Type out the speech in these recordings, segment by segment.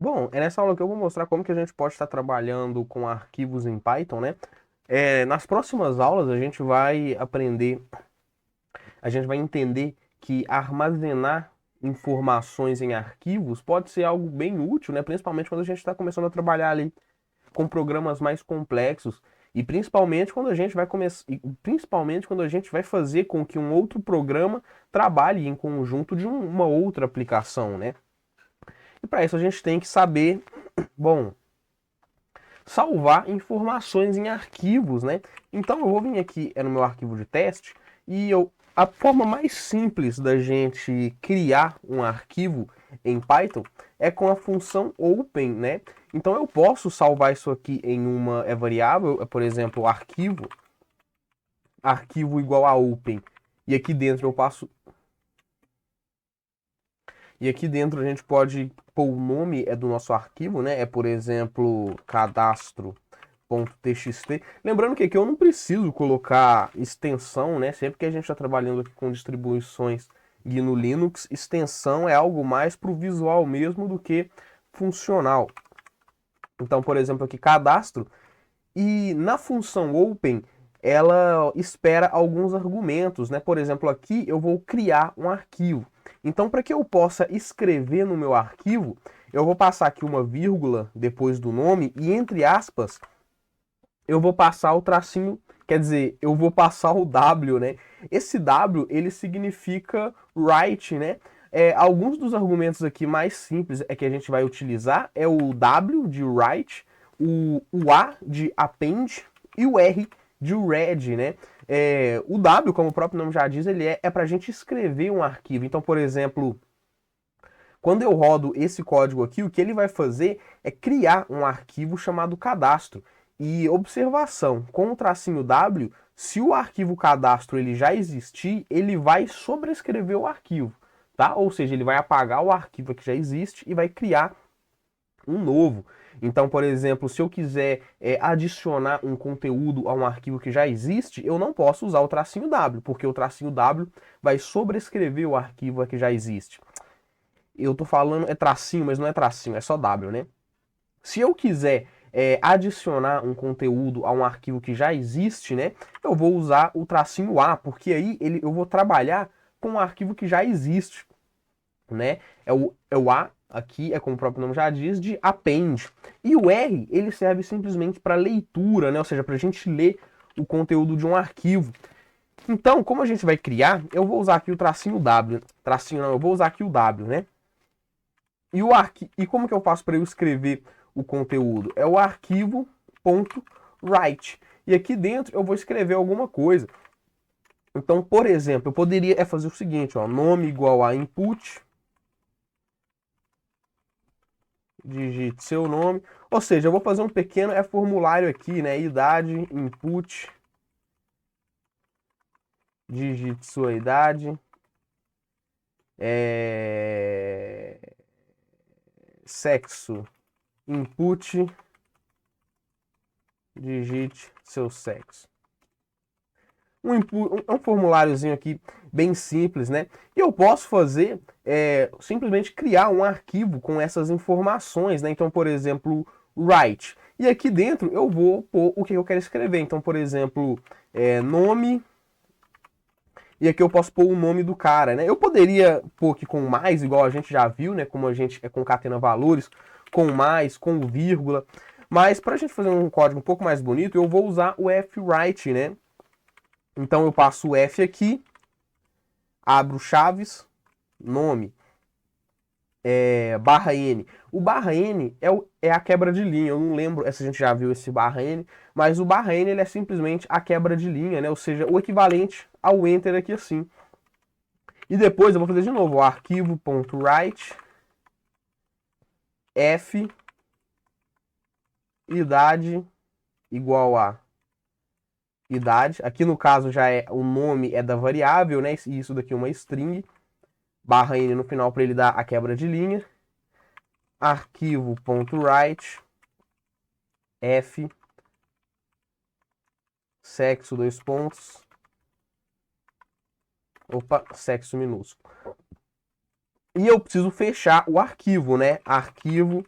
Bom, é nessa aula que eu vou mostrar como que a gente pode estar trabalhando com arquivos em Python, né? Nas próximas aulas a gente vai aprender, a gente vai entender que armazenar informações em arquivos pode ser algo bem útil, né? Principalmente quando a gente está começando a trabalhar ali com programas mais complexos e principalmente quando a gente vai começar, principalmente quando a gente vai fazer com que um outro programa trabalhe em conjunto de uma outra aplicação, né? E para isso a gente tem que saber, bom, salvar informações em arquivos, né? Então eu vou vir aqui no meu arquivo de teste e a forma mais simples da gente criar um arquivo em Python é com a função open, né? Então eu posso salvar isso aqui em uma variável, por exemplo, arquivo igual a open. E aqui dentro eu passo E aqui dentro a gente pode pôr o nome do nosso arquivo, né? É, por exemplo, cadastro.txt. Lembrando que aqui eu não preciso colocar extensão, né? Sempre que a gente está trabalhando aqui com distribuições GNU Linux, extensão é algo mais para o visual mesmo do que funcional. Então, por exemplo, aqui cadastro. E na função open, ela espera alguns argumentos, né? Por exemplo, aqui eu vou criar um arquivo. Então, para que eu possa escrever no meu arquivo, eu vou passar aqui uma vírgula depois do nome e entre aspas, eu vou passar o tracinho, quer dizer, eu vou passar o W, né? Esse W, ele significa write, né? Alguns dos argumentos aqui mais simples que a gente vai utilizar é o W de write, o A de append e o R de read, né? O W, como o próprio nome já diz, ele é para a gente escrever um arquivo. Então, por exemplo, quando eu rodo esse código aqui, o que ele vai fazer é criar um arquivo chamado cadastro. E observação, com o tracinho W, se o arquivo cadastro ele já existir, ele vai sobrescrever o arquivo, tá? Ou seja, ele vai apagar o arquivo que já existe e vai criar um novo. Então, por exemplo, se eu quiser adicionar um conteúdo a um arquivo que já existe, eu não posso usar o tracinho W, porque o tracinho W vai sobrescrever o arquivo que já existe. Eu tô falando é tracinho, mas não é tracinho, é só W, né? Se eu quiser adicionar um conteúdo a um arquivo que já existe, né? Eu vou usar o tracinho A, porque aí eu vou trabalhar com um arquivo que já existe, né? É o A aqui, como o próprio nome já diz, de append. E o R, ele serve simplesmente para leitura, né? Ou seja, para a gente ler o conteúdo de um arquivo. Então, como a gente vai criar, eu vou usar aqui o tracinho W. Tracinho não, eu vou usar aqui o W, né? E como que eu faço para eu escrever o conteúdo? É o arquivo.write. E aqui dentro eu vou escrever alguma coisa. Então, por exemplo, eu poderia fazer o seguinte, ó, nome igual a input, digite seu nome. Ou seja, eu vou fazer um pequeno formulário aqui, né? Idade, input, digite sua idade. Sexo, input, digite seu sexo. Um formuláriozinho aqui bem simples, né? E eu posso fazer simplesmente criar um arquivo com essas informações, né? Então, por exemplo, write. E aqui dentro eu vou pôr o que eu quero escrever. Então, por exemplo, nome. E aqui eu posso pôr o nome do cara, né? Eu poderia pôr aqui com mais, igual a gente já viu, né? Como a gente concatena valores, com mais, com vírgula. Mas para a gente fazer um código um pouco mais bonito, eu vou usar o fwrite, né? Então eu passo o F aqui, abro chaves, nome, barra N. O barra N é a quebra de linha. Eu não lembro se a gente já viu esse barra N, mas o barra N ele é simplesmente a quebra de linha, né? Ou seja, o equivalente ao Enter aqui assim. E depois eu vou fazer de novo o arquivo.write F idade igual a idade. Aqui no caso já o nome é da variável, né? E isso daqui é uma string. Barra N no final para ele dar a quebra de linha. Arquivo.write F sexo dois pontos. Opa, sexo minúsculo. E eu preciso fechar o arquivo, né? Arquivo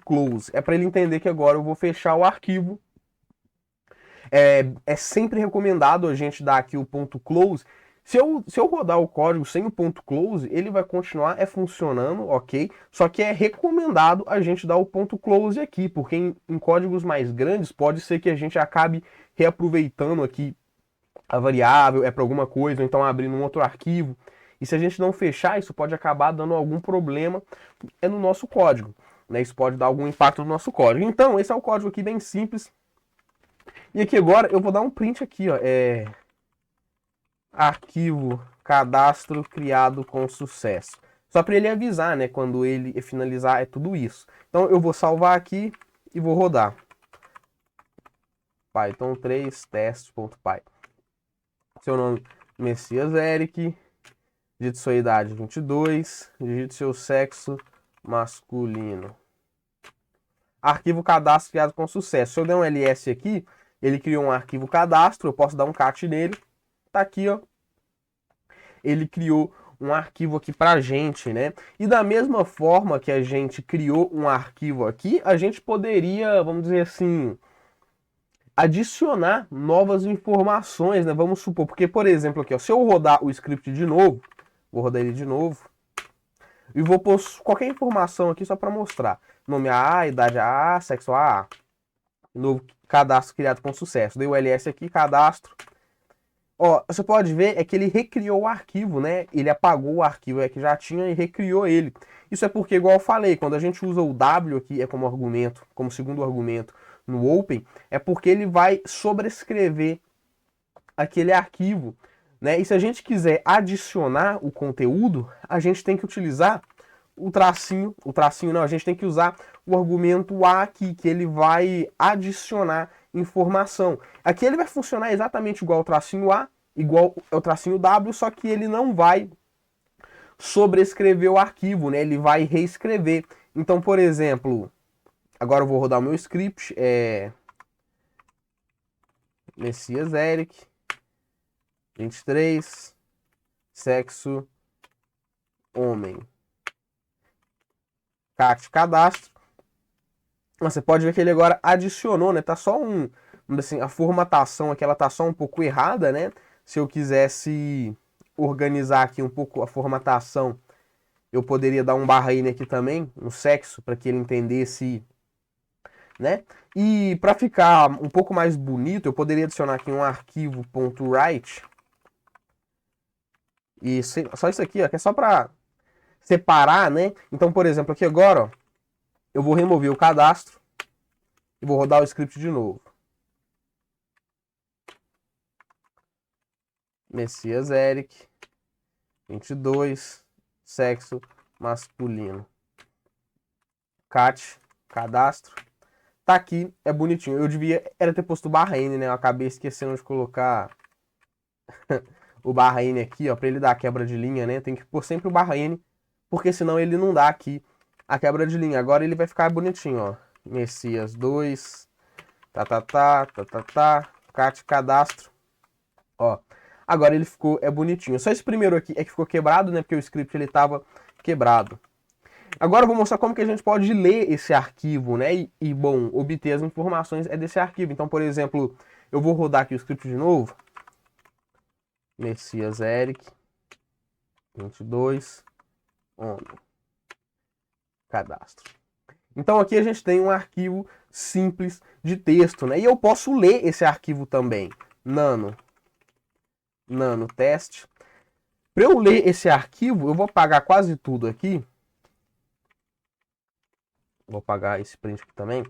.close. É para ele entender que agora eu vou fechar o arquivo. É sempre recomendado a gente dar aqui o .close. Se eu rodar o código sem o .close, ele vai continuar funcionando, ok? Só que é recomendado a gente dar o .close aqui, porque em códigos mais grandes pode ser que a gente acabe reaproveitando aqui a variável, para alguma coisa, ou então abrindo um outro arquivo. E se a gente não fechar, isso pode acabar dando algum problema no nosso código, né? Isso pode dar algum impacto no nosso código. Então, esse é o código aqui bem simples. E aqui agora eu vou dar um print aqui, ó, arquivo cadastro criado com sucesso. Só para ele avisar, né, quando ele finalizar tudo isso. Então eu vou salvar aqui e vou rodar. Python 3 teste.py. Seu nome Messias Eric, digite sua idade 22, digite seu sexo masculino. Arquivo cadastro criado com sucesso. Se eu der um ls aqui, ele criou um arquivo cadastro, eu posso dar um cat nele. Tá aqui, ó. Ele criou um arquivo aqui pra gente, né? E da mesma forma que a gente criou um arquivo aqui, a gente poderia, vamos dizer assim, adicionar novas informações, né? Vamos supor, porque, por exemplo, aqui, ó, se eu rodar o script de novo, vou rodar ele de novo, e vou pôr qualquer informação aqui só para mostrar. Nome AA, idade AA, sexo AA. Novo cadastro criado com sucesso. Dei o ls aqui, cadastro. Ó, você pode ver que ele recriou o arquivo, né? Ele apagou o arquivo que já tinha e recriou ele. Isso é porque, igual eu falei, quando a gente usa o W aqui como argumento, como segundo argumento no Open, é porque ele vai sobrescrever aquele arquivo, né? E se a gente quiser adicionar o conteúdo, a gente tem que utilizar o tracinho não, a gente tem que usar o argumento A aqui, que ele vai adicionar informação. Aqui ele vai funcionar exatamente igual ao tracinho A, igual ao tracinho W, só que ele não vai sobrescrever o arquivo, né? Ele vai reescrever. Então, por exemplo, agora eu vou rodar o meu script, Messias Eric, 23, sexo, homem. Cat cadastro. Você pode ver que ele agora adicionou, né? Tá só assim, a formatação aqui, ela tá só um pouco errada, né? Se eu quisesse organizar aqui um pouco a formatação, eu poderia dar um /n aqui também, no sexo, para que ele entendesse, né? E para ficar um pouco mais bonito, eu poderia adicionar aqui um arquivo .write. E só isso aqui, ó, que é só para separar, né? Então, por exemplo, aqui agora, ó, eu vou remover o cadastro e vou rodar o script de novo. Messias Eric, 22, sexo masculino. Cat, cadastro. Tá aqui, é bonitinho. Eu devia ter posto o /n, né? Eu acabei esquecendo de colocar o /n aqui, ó, para ele dar a quebra de linha, né? Tem que pôr sempre o /n, porque senão ele não dá aqui a quebra de linha. Agora ele vai ficar bonitinho, ó. Messias 2, cat cadastro. Ó, agora ele ficou bonitinho. Só esse primeiro aqui que ficou quebrado, né? Porque o script ele tava quebrado. Agora eu vou mostrar como que a gente pode ler esse arquivo, né? Bom, obter as informações desse arquivo. Então, por exemplo, eu vou rodar aqui o script de novo. Messias Eric, 22, homem. Cadastro. Então aqui a gente tem um arquivo simples de texto, né? E eu posso ler esse arquivo também. Nano teste. Para eu ler esse arquivo, eu vou apagar quase tudo aqui. Vou apagar esse print aqui também.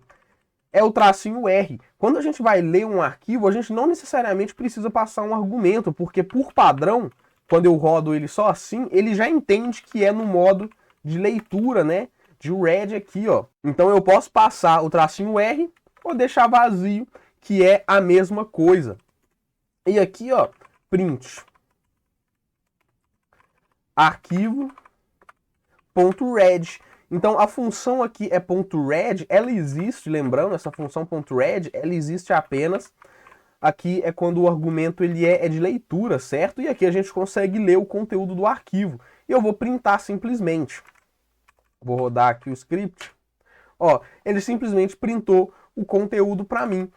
É o tracinho R. Quando a gente vai ler um arquivo, a gente não necessariamente precisa passar um argumento, porque por padrão, quando eu rodo ele só assim, ele já entende que é no modo de leitura, né? De read aqui, ó. Então eu posso passar o tracinho R ou deixar vazio, que é a mesma coisa. E aqui, ó, print arquivo.read. Então a função aqui é .read, ela existe, lembrando, essa função .read, ela existe apenas aqui quando o argumento ele é de leitura, certo? E aqui a gente consegue ler o conteúdo do arquivo. E eu vou printar simplesmente. Vou rodar aqui o script, Ó, ele simplesmente printou o conteúdo para mim.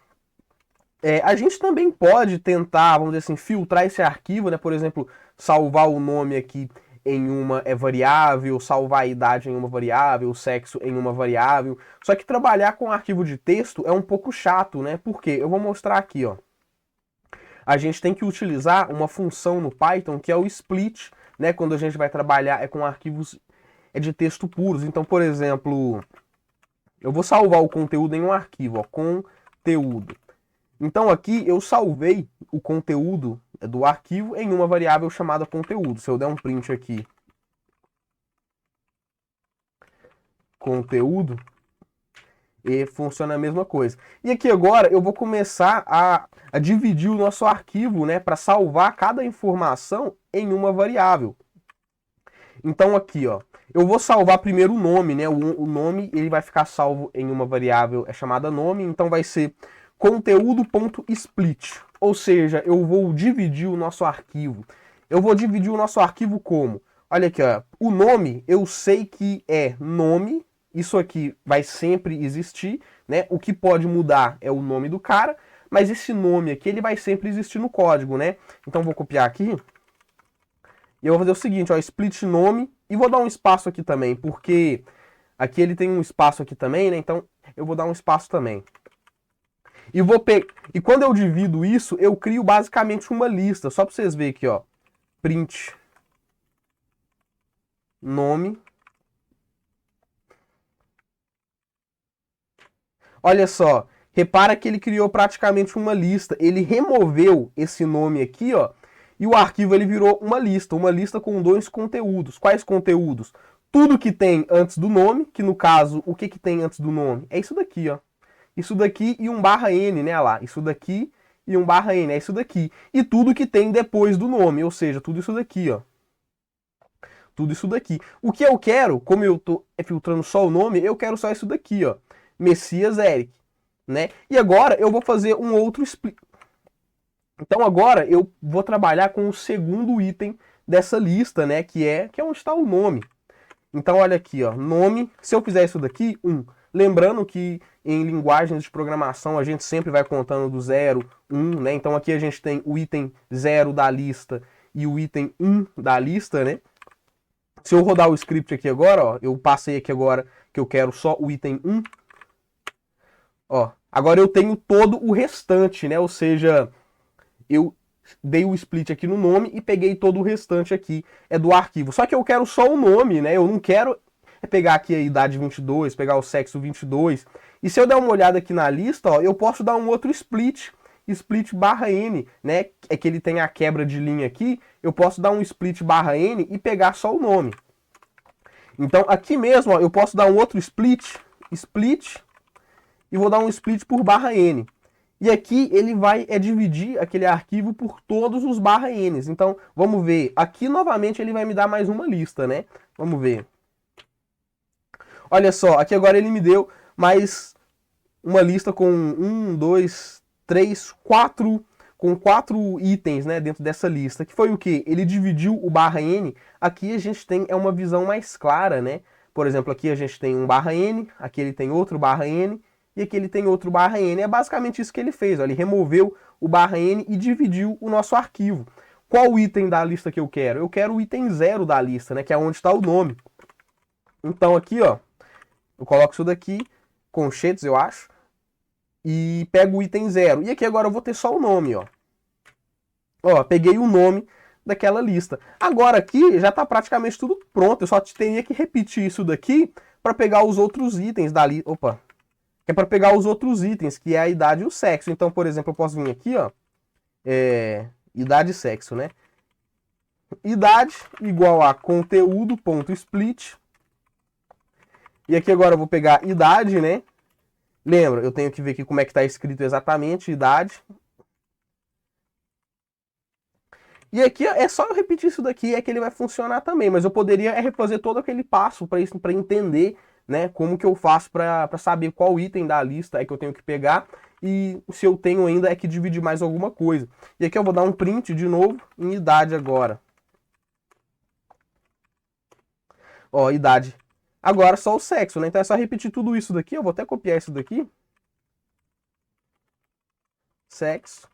A gente também pode tentar, vamos dizer assim, filtrar esse arquivo, né? Por exemplo, salvar o nome aqui em uma variável, salvar a idade em uma variável, o sexo em uma variável. Só que trabalhar com arquivo de texto é um pouco chato, né? Por quê? Eu vou mostrar aqui, ó. A gente tem que utilizar uma função no Python que é o split, né? Quando a gente vai trabalhar com arquivos de texto puros. Então, por exemplo, eu vou salvar o conteúdo em um arquivo, ó, conteúdo. Então aqui eu salvei o conteúdo do arquivo em uma variável chamada conteúdo. Se eu der um print aqui, conteúdo, e funciona a mesma coisa. E aqui agora eu vou começar a dividir o nosso arquivo, né, para salvar cada informação em uma variável. Então aqui, ó, eu vou salvar primeiro o nome, né? O nome ele vai ficar salvo em uma variável chamada nome, então vai ser conteúdo.split. Ou seja, eu vou dividir o nosso arquivo. Eu vou dividir o nosso arquivo como? Olha aqui, ó, o nome eu sei que é nome, isso aqui vai sempre existir, né? O que pode mudar é o nome do cara, mas esse nome aqui ele vai sempre existir no código, né? Então vou copiar aqui. E eu vou fazer o seguinte, ó, split nome, e vou dar um espaço aqui também, porque aqui ele tem um espaço aqui também, né? Então eu vou dar um espaço também. E quando eu divido isso, eu crio basicamente uma lista, só para vocês verem aqui, ó. Print nome. Olha só, repara que ele criou praticamente uma lista. Ele removeu esse nome aqui, ó, e o arquivo ele virou uma lista com dois conteúdos. Quais conteúdos? Tudo que tem antes do nome, que no caso, o que tem antes do nome? É isso daqui, ó. Isso daqui e um barra N, né, lá. Isso daqui e um barra N, é isso daqui. E tudo que tem depois do nome, ou seja, tudo isso daqui, ó. Tudo isso daqui. O que eu quero, como eu tô filtrando só o nome, eu quero só isso daqui, ó. Messias Eric, né? E agora eu vou fazer um outro split. Então agora eu vou trabalhar com o segundo item dessa lista, né? Que é onde está o nome. Então olha aqui, ó, nome. Se eu fizer isso daqui, lembrando que em linguagens de programação a gente sempre vai contando do 0, 1, né? Então aqui a gente tem o item 0 da lista e o item 1 da lista, né? Se eu rodar o script aqui agora, ó, eu passei aqui agora que eu quero só o item 1. Ó, agora eu tenho todo o restante, né? Ou seja, eu dei o split aqui no nome e peguei todo o restante aqui do arquivo. Só que eu quero só o nome, né? Eu não quero pegar aqui a idade 22, pegar o sexo 22. E se eu der uma olhada aqui na lista, ó, eu posso dar um outro split barra N, né? É que ele tem a quebra de linha aqui. Eu posso dar um split barra N e pegar só o nome. Então aqui mesmo, ó, eu posso dar um outro split, e vou dar um split por barra N. E aqui ele vai dividir aquele arquivo por todos os barra N's. Então, vamos ver. Aqui, novamente, ele vai me dar mais uma lista, né? Vamos ver. Olha só, aqui agora ele me deu mais uma lista com 1, 2, 3, 4... com 4 itens, né, dentro dessa lista. Que foi o que? Ele dividiu o barra N. Aqui a gente tem uma visão mais clara, né? Por exemplo, aqui a gente tem um barra N, aqui ele tem outro barra N, e aqui ele tem outro barra N. É basicamente isso que ele fez. Ó. Ele removeu o barra N e dividiu o nosso arquivo. Qual item da lista que eu quero? Eu quero o item 0 da lista, né? Que é onde está o nome. Então aqui, ó, eu coloco isso daqui, conchetes, eu acho, e pego o item 0. E aqui agora eu vou ter só o nome, ó. Ó, peguei o nome daquela lista. Agora aqui já está praticamente tudo pronto. Eu só teria que repetir isso daqui para pegar os outros itens da lista. Opa! Que é para pegar os outros itens, que é a idade e o sexo. Então, por exemplo, eu posso vir aqui, ó, idade e sexo, né? Idade igual a conteúdo.split. E aqui agora eu vou pegar idade, né? Lembra, eu tenho que ver aqui como é que está escrito exatamente idade. E aqui é só eu repetir isso daqui, é que ele vai funcionar também. Mas eu poderia refazer todo aquele passo para entender, né, como que eu faço para saber qual item da lista é que eu tenho que pegar e se eu tenho ainda é que dividir mais alguma coisa. E aqui eu vou dar um print de novo em idade agora. Ó, idade Agora só o sexo, né? Então é só repetir tudo isso daqui. Eu vou até copiar isso daqui. Sexo.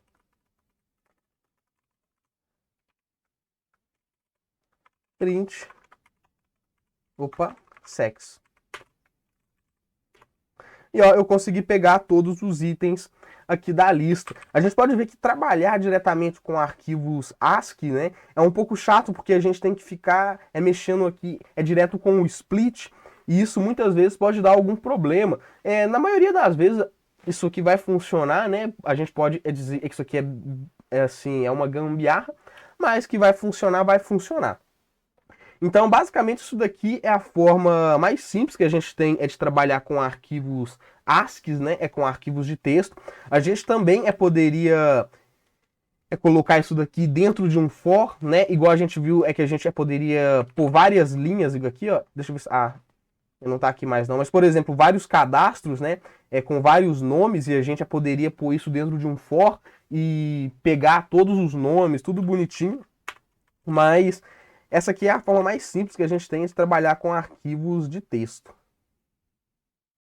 Print. Opa, sexo. E ó, eu consegui pegar todos os itens aqui da lista. A gente pode ver que trabalhar diretamente com arquivos ASCII, né, é um pouco chato porque a gente tem que ficar mexendo aqui, direto com o split, e isso muitas vezes pode dar algum problema. Na maioria das vezes isso aqui vai funcionar, né? A gente pode dizer que isso aqui assim, é uma gambiarra, mas que vai funcionar, vai funcionar. Então, basicamente, isso daqui é a forma mais simples que a gente tem de trabalhar com arquivos ASCII, né? Com arquivos de texto. A gente também poderia colocar isso daqui dentro de um for, né? Igual a gente viu, que a gente poderia pôr várias linhas aqui, ó. Deixa eu ver se... não tá aqui mais não. Mas, por exemplo, vários cadastros, né? Com vários nomes, e a gente poderia pôr isso dentro de um for e pegar todos os nomes, tudo bonitinho. Mas essa aqui é a forma mais simples que a gente tem de trabalhar com arquivos de texto.